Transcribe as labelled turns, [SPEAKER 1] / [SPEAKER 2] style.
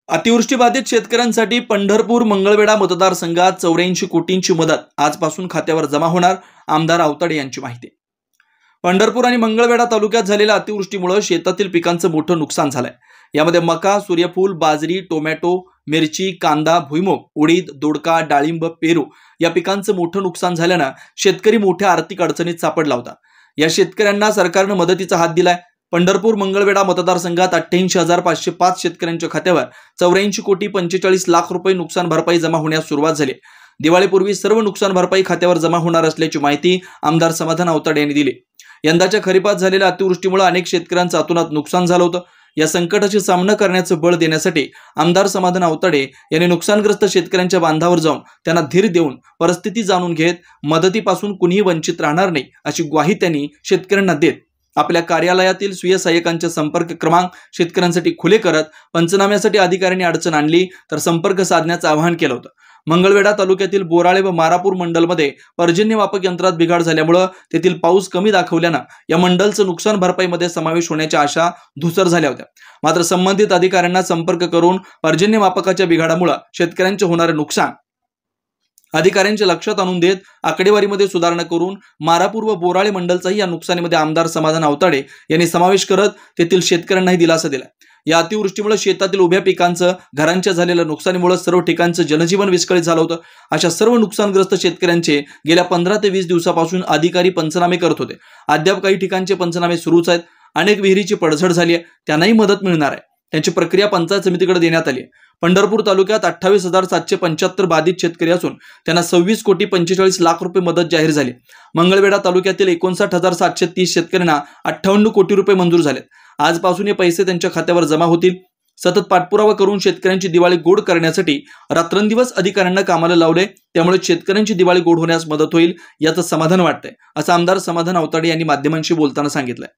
[SPEAKER 1] अतिवृष्टीबाधित शेतकऱ्यांसाठी पंढरपूर मंगळवेढा मतदारसंघात 84 कोटींची मदत आजपासून खात्यावर जमा होणार, आमदार आवताडे यांची माहिती। पंढरपूर आणि मंगळवेढा तालुक्यात झालेल्या अतिवृष्टीमुळे शेतातील पिकांचं मोठं नुकसान झालंय। यामध्ये मका, सूर्यफूल, बाजरी, टोमॅटो, मिरची, कांदा, भुईमूग, उडीद, दोडका, डाळिंब, पेरू या पिकांचं मोठं नुकसान झाल्यानं शेतकरी मोठ्या आर्थिक अडचणीत सापडला होता। या शेतकऱ्यांना सरकारनं मदतीचा हात दिलाय। पंढरपूर मंगळवेढा मतदारसंघात 88,505 शेतकऱ्यांच्या खात्यावर 84 कोटी 45 लाख रुपये नुकसान भरपाई जमा होण्यास सुरुवात झाली। दिवाळीपूर्वी सर्व नुकसान भरपाई खात्यावर जमा होणार असल्याची माहिती आमदार समाधान आवताडे यांनी दिली। यंदाच्या खरीपात झालेल्या अतिवृष्टीमुळे अनेक शेतकऱ्यांचं अतोनात नुकसान झालं होतं। या संकटाशी सामना करण्याचं बळ देण्यासाठी आमदार समाधान आवताडे यांनी नुकसानग्रस्त शेतकऱ्यांच्या बांधावर जाऊन त्यांना धीर देऊन परिस्थिती जाणून घेत मदतीपासून कुणीही वंचित राहणार नाही अशी ग्वाही त्यांनी शेतकऱ्यांना देत आपल्या कार्यालयातील स्वीय सहाय्यकांचे संपर्क क्रमांक शेतकऱ्यांसाठी खुले करत पंचनाम्यासाठी अधिकाऱ्यांनी अडचण आणली तर संपर्क साधण्याचं आवाहन केलं होतं। मंगळवेढा तालुक्यातील बोराळे व मारापूर मंडलमध्ये पर्जन्यमापक यंत्रात बिघाड झाल्यामुळे तेथील पाऊस कमी दाखवल्यानं या मंडलचं नुकसान भरपाईमध्ये समावेश होण्याच्या आशा धुसर झाल्या होत्या। मात्र संबंधित अधिकाऱ्यांना संपर्क करून पर्जन्यमापकाच्या बिघाडामुळे शेतकऱ्यांचे होणारे नुकसान अधिकाऱ्यांच्या लक्षात आणून देत आकडेवारीमध्ये सुधारणा करून मारापूर व बोराळे मंडलचाही या नुकसानीमध्ये आमदार समाधान आवताडे यांनी समावेश करत तेथील शेतकऱ्यांनाही दिलासा दिला। या अतिवृष्टीमुळे शेतातील उभ्या पिकांचं, घरांच्या झालेल्या नुकसानीमुळे सर्व ठिकाणचं जनजीवन विस्कळीत झालं होतं। अशा सर्व नुकसानग्रस्त शेतकऱ्यांचे गेल्या 15 ते 20 दिवसापासून अधिकारी पंचनामे करत होते। अद्याप काही ठिकाणचे पंचनामे सुरूच आहेत। अनेक विहिरीची पडझड झाली आहे, त्यांनाही मदत मिळणार आहे। त्यांची प्रक्रिया पंचायत समितीकडे देण्यात आली आहे। पंढरपूर तालुक्यात 28,775 बाधित शेतकरी असून त्यांना 26 कोटी 45 लाख रुपये मदत जाहीर झाली। मंगळवेढा तालुक्यातील 59,730 शेतकऱ्यांना 58 कोटी रुपये मंजूर झालेत। आजपासून हे पैसे त्यांच्या खात्यावर जमा होतील। सतत पाठपुरावा करून शेतकऱ्यांची दिवाळी गोड करण्यासाठी रात्रंदिवस अधिकाऱ्यांना कामाला लावले, त्यामुळे शेतकऱ्यांची दिवाळी गोड होण्यास मदत होईल याचं समाधान वाटतंय, असं आमदार समाधान आवताडे यांनी माध्यमांशी बोलताना सांगितलंय।